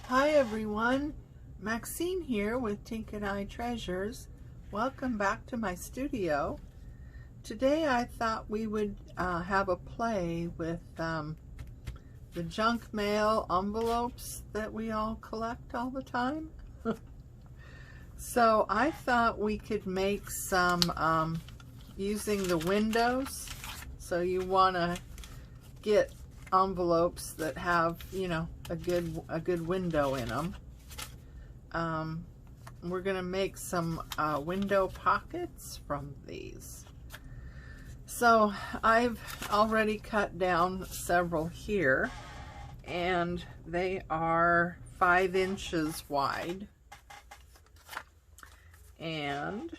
Hi everyone, Maxine here with Tink and I Treasures. Welcome back to my studio. Today I thought we would have a play with the junk mail envelopes that we all collect all the time. So I thought we could make some using the windows. So you want to get envelopes that have, you know, a good window in them. We're gonna make some window pockets from these. So I've already cut down several here, and they are 5 inches wide and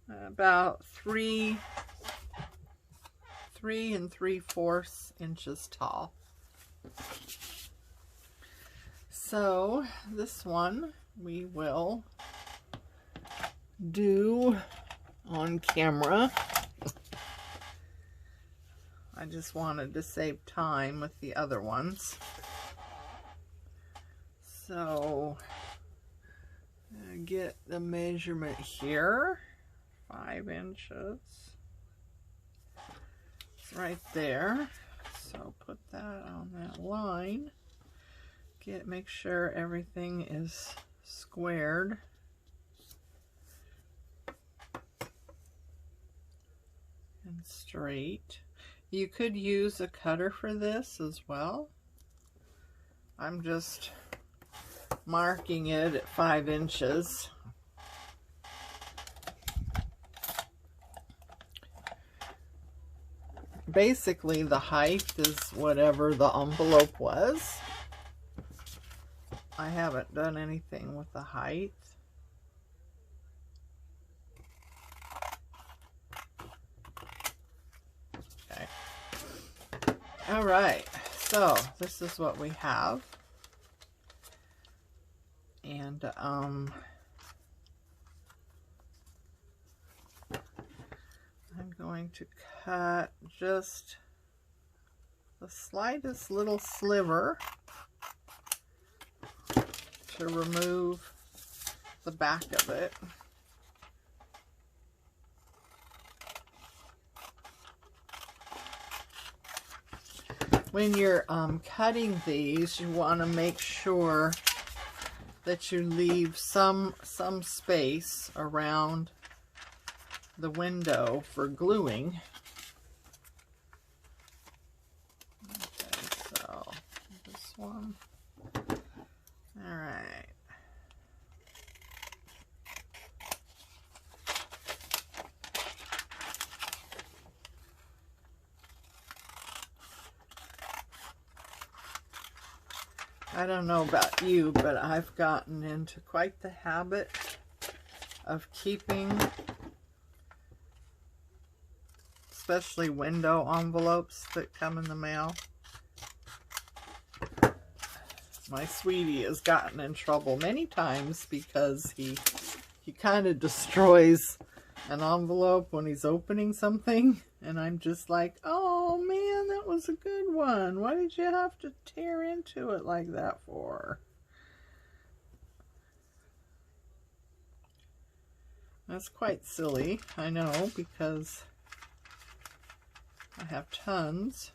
about 3 3¾ inches tall. So this one we will do on camera. I just wanted to save time with the other ones. So get the measurement here, 5 inches. Right there. So put that on that line. Make sure everything is squared. And straight. You could use a cutter for this as well. I'm just marking it at 5 inches. Basically, the height is whatever the envelope was. I haven't done anything with the height. Okay. All right. So this is what we have. And I'm going to cut just the slightest little sliver to remove the back of it. When you're cutting these, you want to make sure that you leave some space around the window for gluing. Okay, so this one. All right. I don't know about you, but I've gotten into quite the habit of keeping especially window envelopes that come in the mail. My sweetie has gotten in trouble many times because he kind of destroys an envelope when he's opening something, and I'm just like, oh man, that was a good one. Why did you have to tear into it like that for? That's quite silly, I know, because I have tons.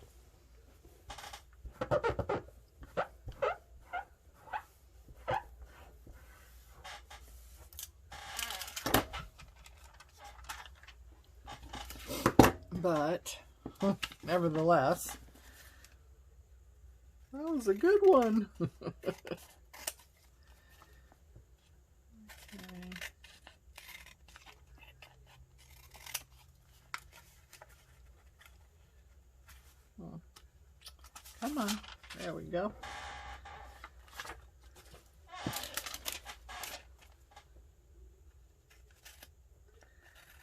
But nevertheless, that was a good one. Okay. Oh. Come on. There we go.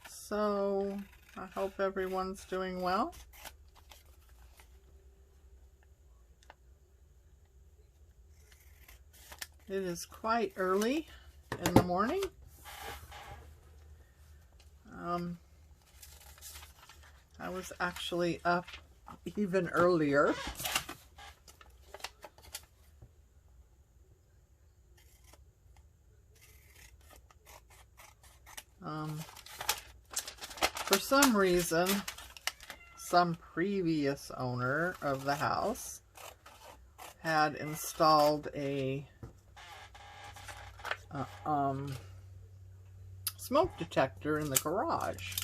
So I hope everyone's doing well. It is quite early in the morning. I was actually up even earlier. For some reason, some previous owner of the house had installed a smoke detector in the garage.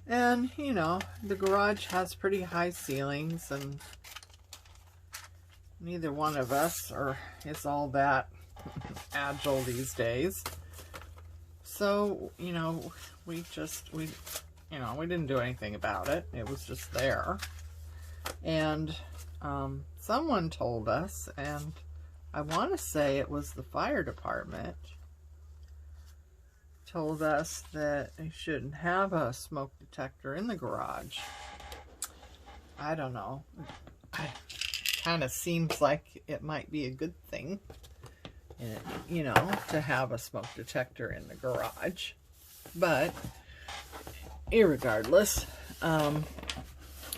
And, you know, the garage has pretty high ceilings, and neither one of us is all that agile these days. So, you know, we didn't do anything about it. It was just there. And someone told us, and I want to say it was the fire department, told us that they shouldn't have a smoke detector in the garage. I don't know. It kind of seems like it might be a good thing, you know, to have a smoke detector in the garage. But irregardless,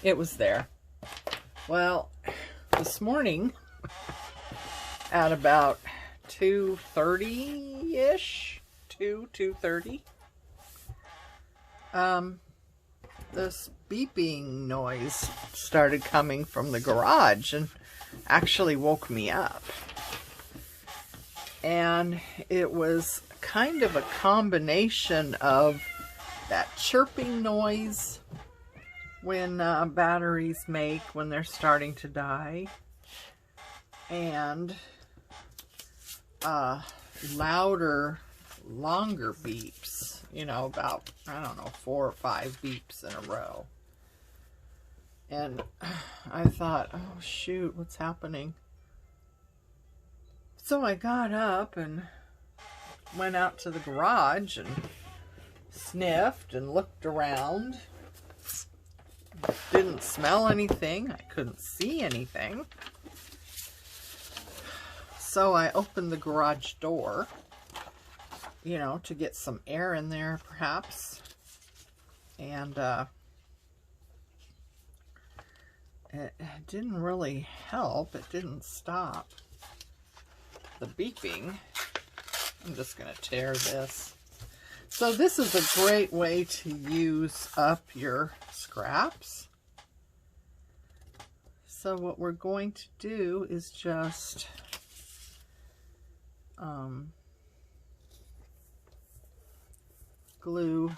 it was there. Well, this morning at about 2:30-ish, 2:30, this beeping noise started coming from the garage and actually woke me up. And it was kind of a combination of that chirping noise when batteries make when they're starting to die, and louder, longer beeps, you know, about, I don't know, 4 or 5 beeps in a row. And I thought, oh shoot, what's happening? So I got up and went out to the garage and sniffed and looked around. Didn't smell anything. I couldn't see anything. So I opened the garage door, you know, to get some air in there perhaps. And it didn't really help. It didn't stop the beeping. I'm just going to tear this. So this is a great way to use up your scraps. So what we're going to do is just glue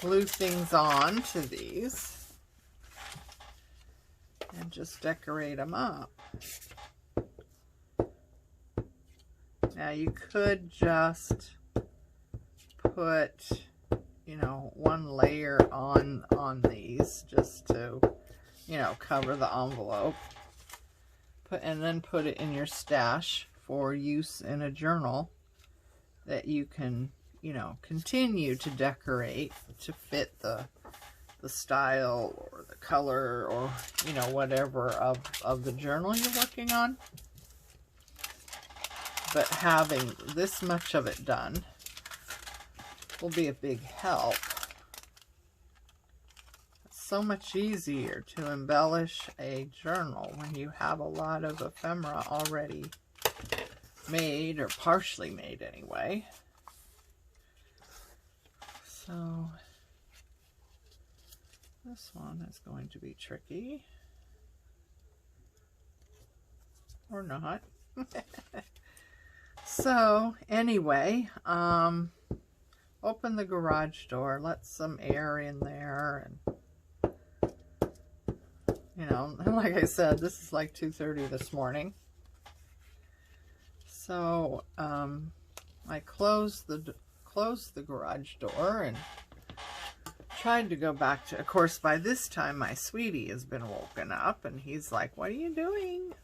glue things on to these and just decorate them up. Now you could just put, you know, one layer on these just to, you know, cover the envelope, and then put it in your stash for use in a journal that you can, you know, continue to decorate to fit the style or the color or, you know, whatever of the journal you're working on. But having this much of it done will be a big help. It's so much easier to embellish a journal when you have a lot of ephemera already made, or partially made anyway. So this one is going to be tricky. Or not. So anyway, open the garage door, let some air in there, and, you know, like I said, this is like 2:30 this morning. So I closed the garage door and tried to go back to, of course, by this time my sweetie has been woken up and he's like, "What are you doing?"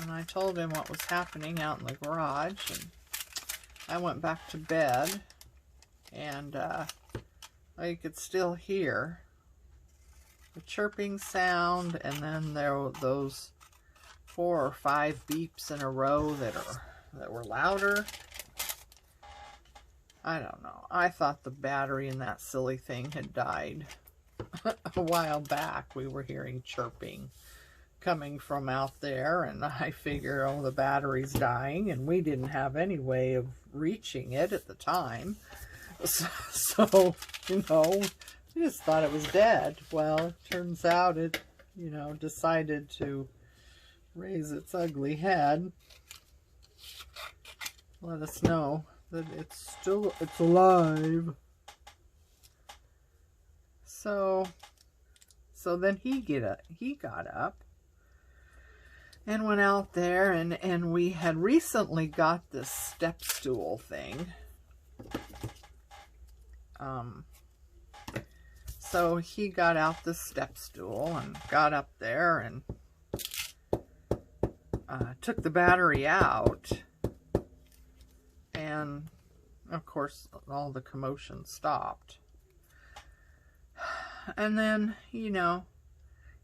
And I told him what was happening out in the garage, and I went back to bed, and you could still hear the chirping sound, and then there were those 4 or 5 beeps in a row that were louder. I don't know. I thought the battery in that silly thing had died. A while back, we were hearing chirping coming from out there, and I figure, oh, the battery's dying, and we didn't have any way of reaching it at the time. So you know, we just thought it was dead. Well, it turns out it, you know, decided to raise its ugly head. Let us know that it's alive. So then he got up and went out there, and we had recently got this step stool thing. So he got out the step stool and got up there and took the battery out, and of course all the commotion stopped. And then, you know,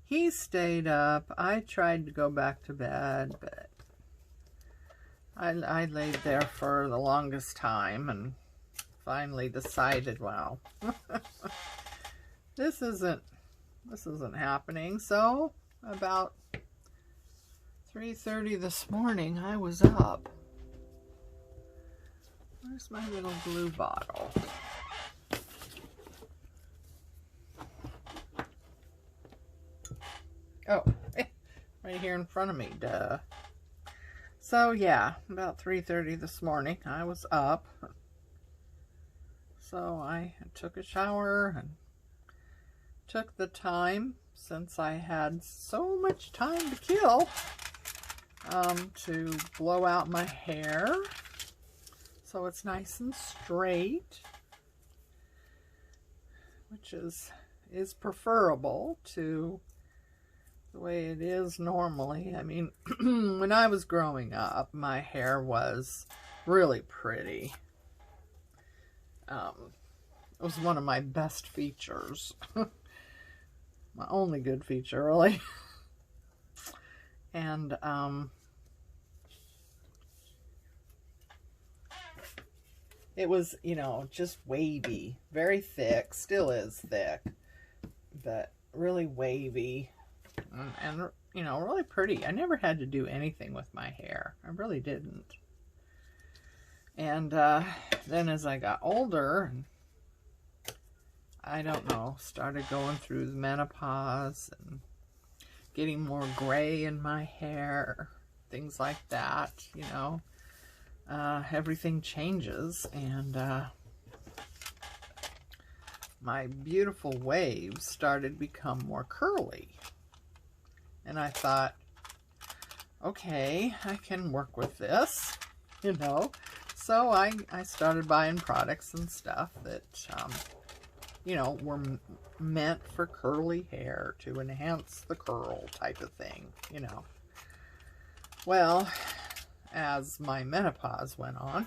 he stayed up. I tried to go back to bed, but I laid there for the longest time and finally decided, well, this isn't happening. So about 3:30 this morning, I was up. Where's my little glue bottle? Oh, right here in front of me, duh. So yeah, about 3:30 this morning, I was up. So I took a shower and took the time, since I had so much time to kill, to blow out my hair so it's nice and straight, which is preferable to the way it is normally. I mean, when I was growing up, my hair was really pretty. It was one of my best features. My only good feature, really. And, it was, you know, just wavy, very thick, still is thick, but really wavy, and you know, really pretty. I never had to do anything with my hair. I really didn't. And then as I got older, and I don't know, started going through the menopause and getting more gray in my hair, things like that, you know. Everything changes, and my beautiful waves started to become more curly. And I thought, okay, I can work with this, you know. So I started buying products and stuff that, you know, were meant for curly hair, to enhance the curl type of thing, you know. Well, as my menopause went on,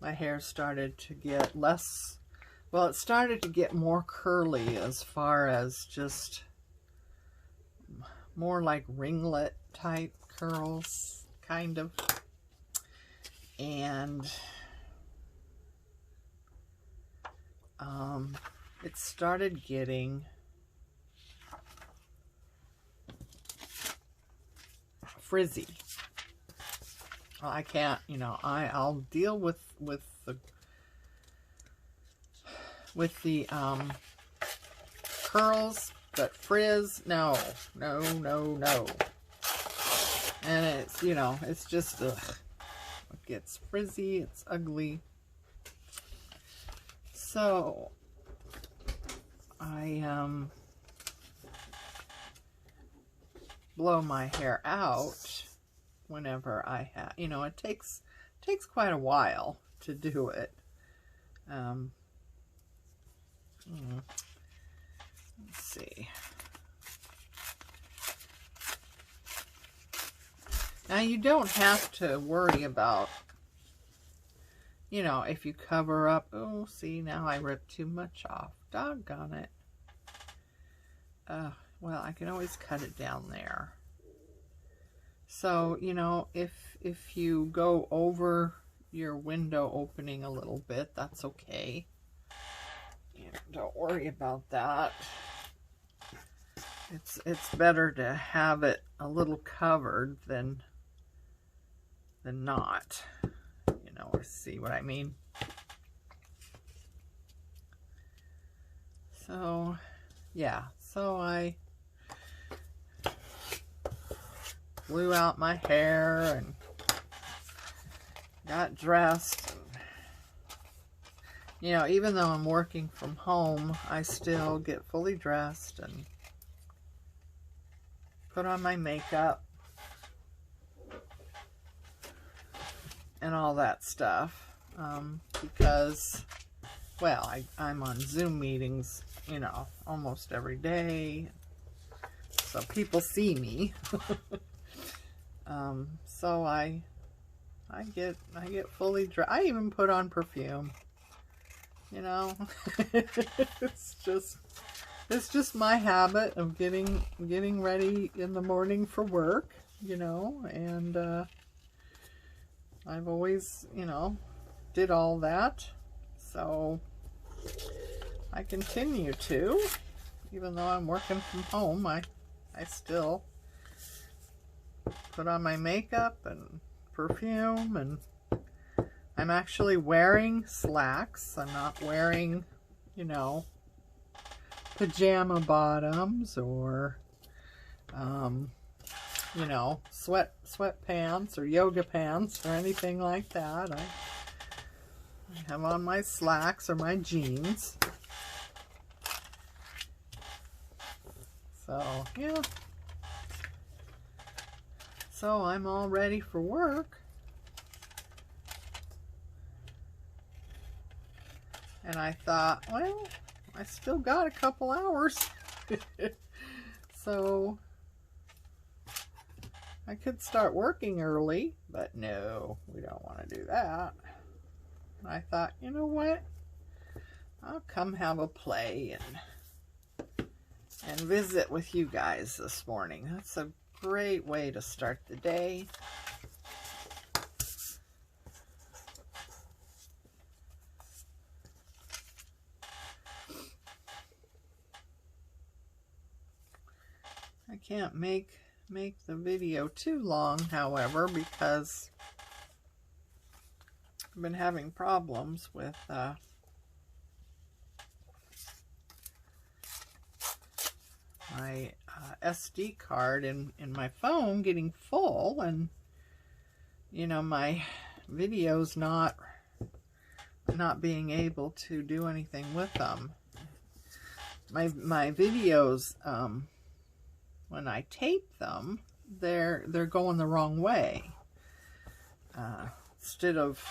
my hair started to get less, well, it started to get more curly, as far as just more like ringlet type curls, kind of. And it started getting frizzy. Well, I can't, you know, I'll deal with the curls, but frizz, no. And it's, you know, it's just, ugh. It gets frizzy, it's ugly. So I blow my hair out whenever I have, you know, it takes quite a while to do it. Let's see. Now, you don't have to worry about, you know, if you cover up. Oh, see, now I ripped too much off. Doggone it. Well, I can always cut it down there. So, you know, if you go over your window opening a little bit, that's okay. You know, don't worry about that. It's better to have it a little covered than not. You know, see what I mean? So, yeah. So I blew out my hair and got dressed. And, you know, even though I'm working from home, I still get fully dressed and put on my makeup and all that stuff, because, well, I'm on Zoom meetings, you know, almost every day, so people see me. So I get fully dressed. I even put on perfume, you know. it's just my habit of getting ready in the morning for work, you know, and I've always, you know, did all that, so I continue to, even though I'm working from home, I still put on my makeup and perfume, and I'm actually wearing slacks. I'm not wearing, you know, pajama bottoms or, you know, sweatpants or yoga pants or anything like that. I have on my slacks or my jeans. So, yeah. So I'm all ready for work. And I thought, well, I still got a couple hours. So I could start working early, but no, we don't want to do that. And I thought, you know what? I'll come have a play and visit with you guys this morning. That's a great way to start the day. I can't make the video too long, however, because I've been having problems with my SD card in my phone getting full, and you know, my videos not being able to do anything with them. My videos, when I tape them, they're going the wrong way. Instead of,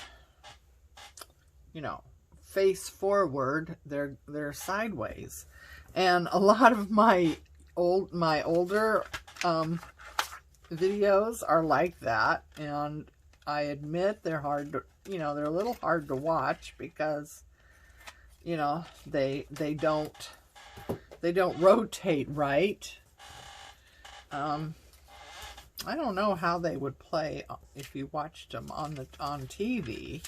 you know, face forward, they're sideways. And a lot of my older videos are like that, and I admit they're hard to, you know, they're a little hard to watch because, you know, they don't rotate right. I don't know how they would play if you watched them on TV,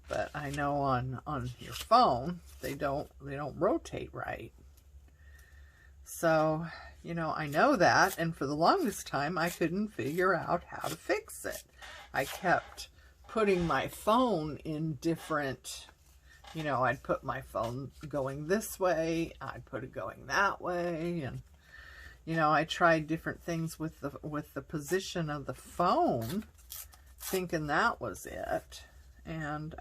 but I know on your phone they don't rotate right. So, you know, I know that, and for the longest time I couldn't figure out how to fix it. I kept putting my phone in different, you know, I'd put my phone going this way, I'd put it going that way, and you know, I tried different things with the position of the phone, thinking that was it. And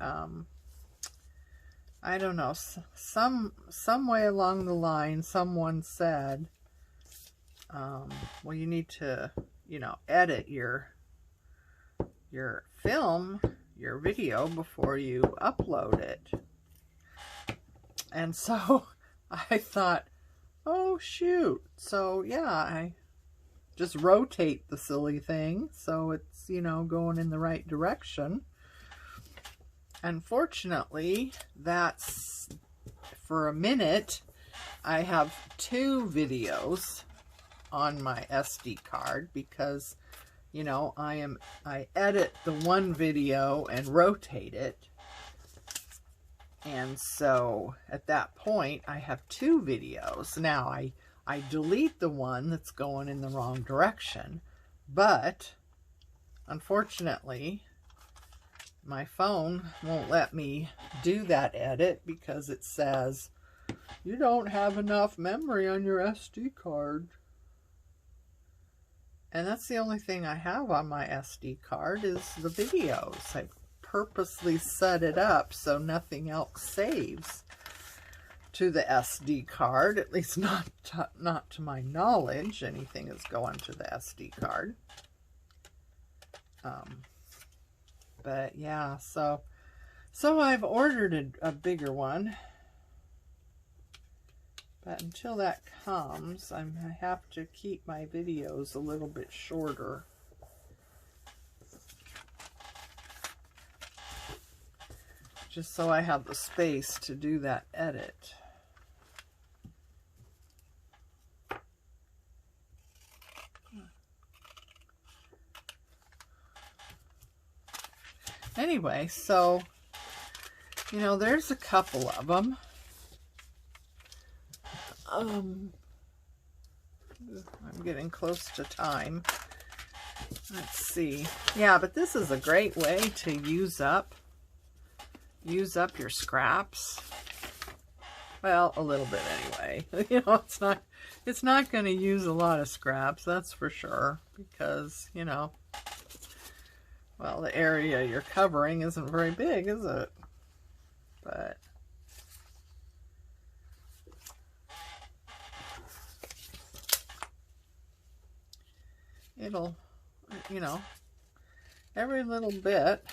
I don't know, some way along the line, someone said, well, you need to, you know, edit your film, your video before you upload it. And so I thought, oh shoot. So yeah, I just rotate the silly thing so it's, you know, going in the right direction. Unfortunately, that's, for a minute, I have 2 videos on my SD card because, you know, I edit the one video and rotate it. And so at that point, I have two videos. Now I delete the one that's going in the wrong direction, but unfortunately, my phone won't let me do that edit because it says, you don't have enough memory on your SD card. And that's the only thing I have on my SD card is the videos. I purposely set it up so nothing else saves to the SD card, at least not to my knowledge. Anything is going to the SD card. But yeah, so I've ordered a bigger one. But until that comes, I have to keep my videos a little bit shorter. Just so I have the space to do that edit. Anyway, so, you know, there's a couple of them. I'm getting close to time. Let's see. Yeah, but this is a great way to use up your scraps. Well, a little bit anyway. You know, it's not going to use a lot of scraps, that's for sure, because, you know, well, the area you're covering isn't very big, is it? But it'll, you know, every little bit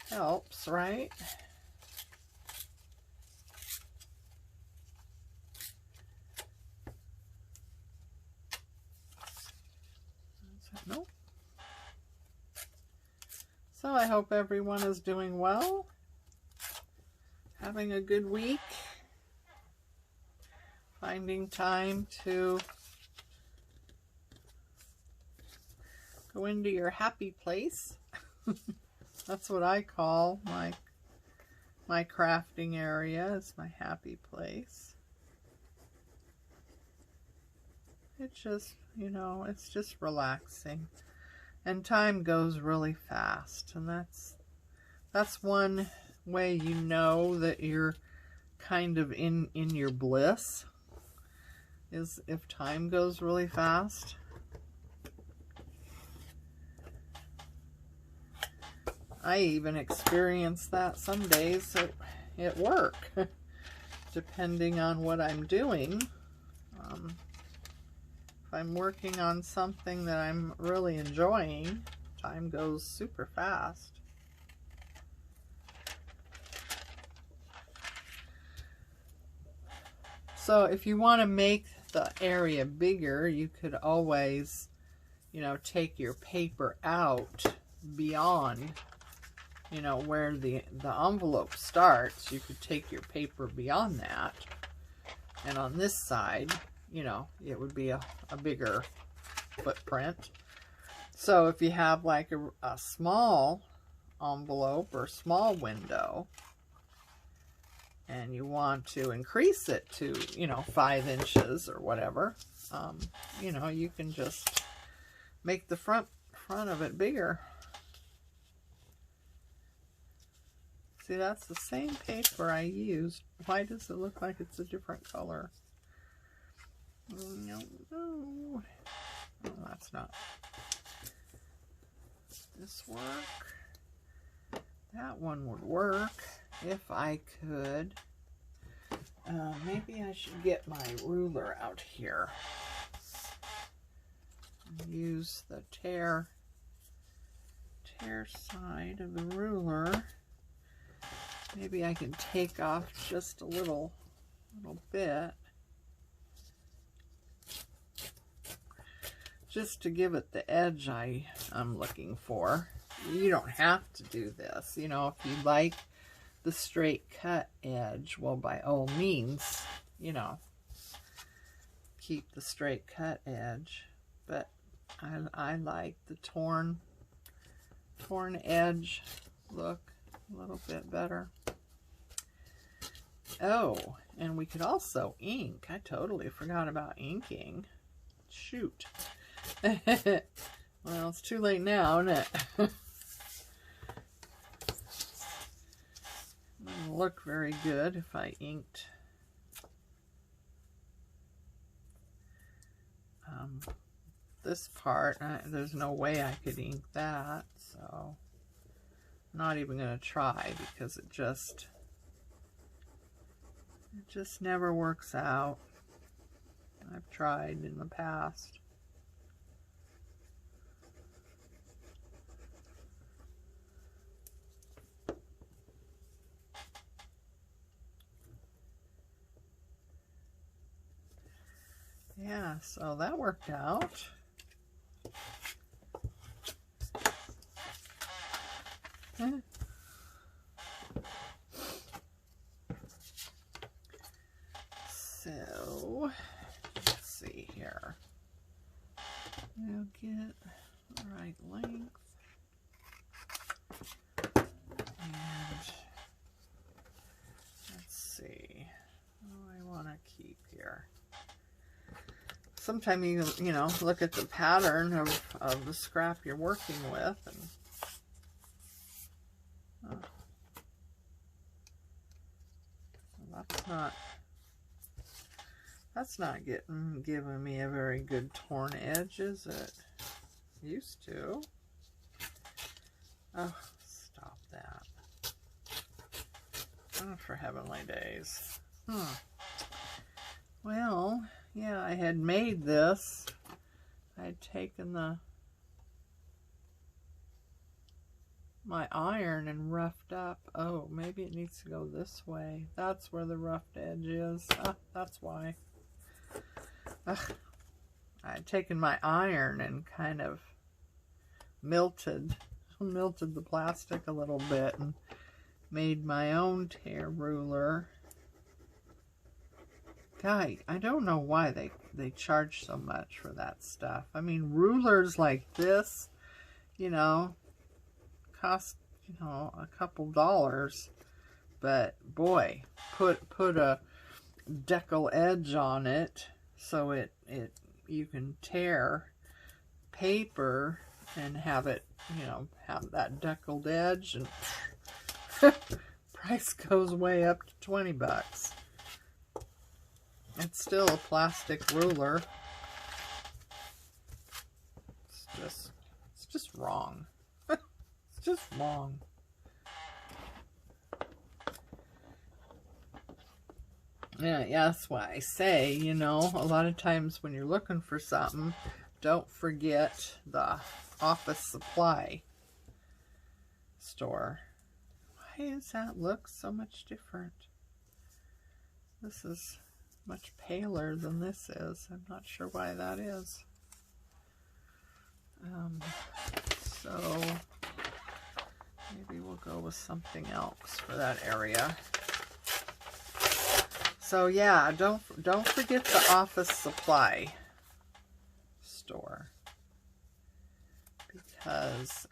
helps, right? Nope. So I hope everyone is doing well, having a good week, finding time to go into your happy place. That's what I call my crafting area, is my happy place. It's just, you know, it's just relaxing. And time goes really fast. And that's one way you know that you're kind of in your bliss, is if time goes really fast. I even experience that some days at work, depending on what I'm doing. If I'm working on something that I'm really enjoying, time goes super fast. So if you want to make the area bigger, you could always, you know, take your paper out beyond, you know, where the envelope starts. You could take your paper beyond that, and on this side, you know, it would be a bigger footprint. So if you have like a small envelope or small window and you want to increase it to, you know, 5 inches or whatever, you know, you can just make the front of it bigger. See, that's the same paper I used. Why does it look like it's a different color? No, no. Oh, that's not. Does this work? That one would work if I could. Maybe I should get my ruler out here. Use the tear side of the ruler. Maybe I can take off just a little bit, just to give it the edge I'm looking for. You don't have to do this. You know, if you like the straight cut edge, well, by all means, you know, keep the straight cut edge. But I like the torn edge look a little bit better. Oh, and we could also ink. I totally forgot about inking. Shoot. Well, it's too late now, isn't it? It wouldn't look very good if I inked this part. There's no way I could ink that, so I'm not even going to try, because it just never works out. I've tried in the past. Yeah, so that worked out. So, let's see here. We'll get the right length. And let's see. What do I want to keep here? Sometimes you know, look at the pattern of the scrap you're working with, and that's not giving me a very good torn edge, is it? Used to. Oh, stop that. Oh, for heavenly days. Well, yeah, I had made this. I had taken my iron and roughed up. Oh, maybe it needs to go this way. That's where the roughed edge is. That's why. Ugh. I had taken my iron and kind of melted the plastic a little bit and made my own tear ruler. Guy, I don't know why they charge so much for that stuff. I mean, rulers like this, you know, cost, you know, a couple dollars, but boy, put a decal edge on it so you can tear paper and have it, you know, have that deckled edge, and price goes way up to 20 bucks. It's still a plastic ruler. It's just wrong. It's just wrong. Yeah, that's why I say, you know, a lot of times when you're looking for something, don't forget the office supply store. Why does that look so much different? This is much paler than this is. I'm not sure why that is. So maybe we'll go with something else for that area. So yeah, don't forget the office supply store, because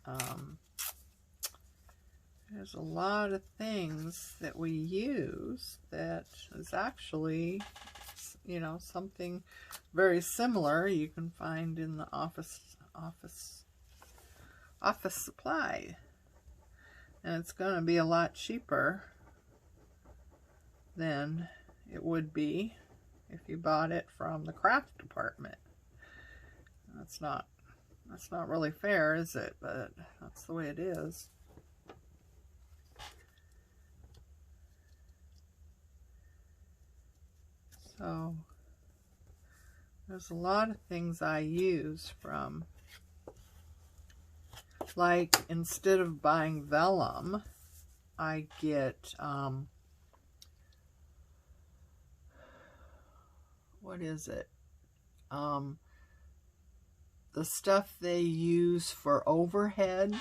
there's a lot of things that we use that is actually, you know, something very similar you can find in the office supply, and it's going to be a lot cheaper than it would be if you bought it from the craft department. That's not really fair, is it? But that's the way it is. So there's a lot of things I use from, like, instead of buying vellum, I get what is it? The stuff they use for overhead.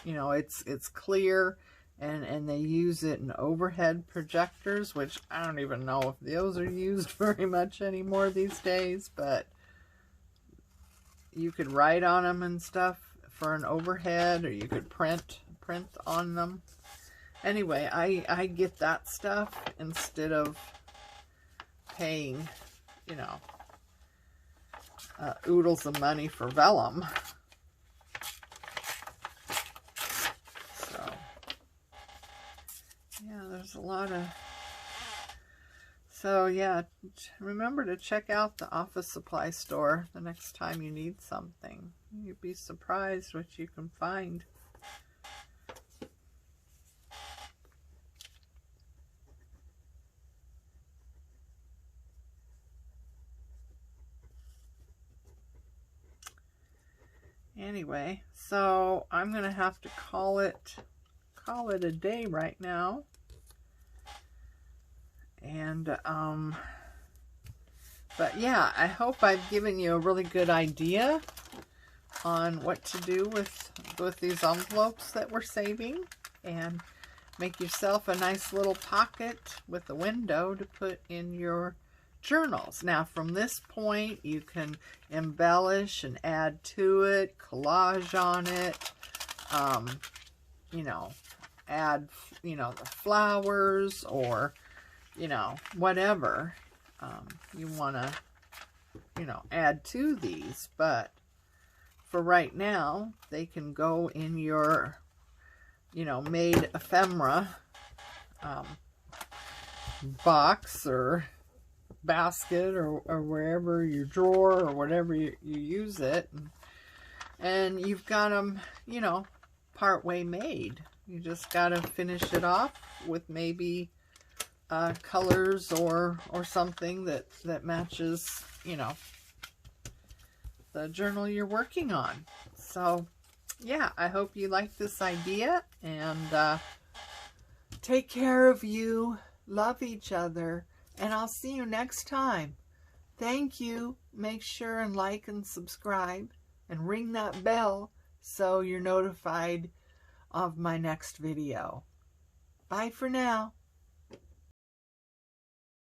You know, it's clear, and they use it in overhead projectors, which I don't even know if those are used very much anymore these days, but you could write on them and stuff for an overhead, or you could print on them. Anyway, I get that stuff instead of paying, you know, oodles of money for vellum. So, yeah, there's a lot of... So, yeah, remember to check out the office supply store the next time you need something. You'd be surprised what you can find. Anyway, so I'm going to have to call it a day right now. And, but yeah, I hope I've given you a really good idea on what to do with these envelopes that we're saving, and make yourself a nice little pocket with a window to put in your journals. Now, from this point, you can embellish and add to it, collage on it, you know, add, you know, the flowers, or you know, whatever you want to, you know, add to these. But for right now, they can go in your, you know, made ephemera box or basket, or wherever, your drawer, or whatever you use it. And you've got them, you know, part way made. You just got to finish it off with maybe colors or something that matches, you know, the journal you're working on. So yeah, I hope you like this idea, and take care of you, love each other, and I'll see you next time. Thank you. Make sure and like and subscribe and ring that bell so you're notified of my next video. Bye for now.